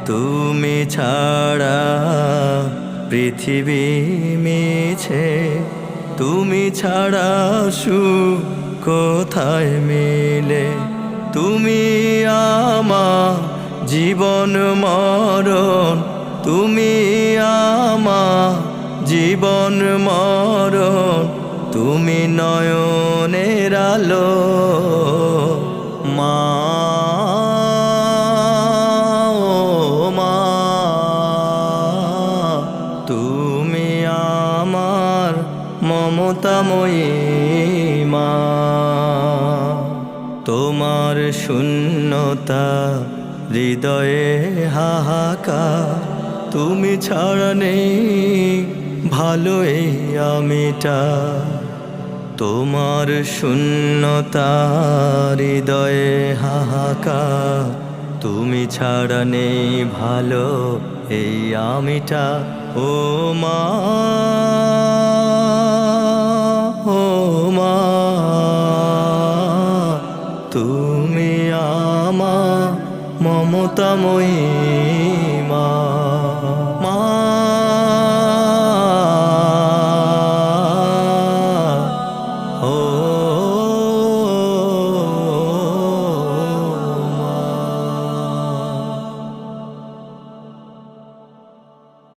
তুমি ছাড়া পৃথিবী মিছে, তুমি ছাড়া সুখ কোথায় মিলে। তুমি আমার জীবন মরণ, তুমি আমার জীবন মরণ, তুমি নয়নের আলো মা। ও মা, তুমি আমার মমতাময়ী মা। তোমার শূন্যতা হৃদয়ে হাহাকার, তুমি ছাড়া নেই ভালো এই আমিটা। তোমার শূন্যতা হৃদয়ে হাহাকার, তুমি ছাড়া নেই ভালো এই আমিটা। ও মা, ও মা, তুমি আমার মমতাময়ী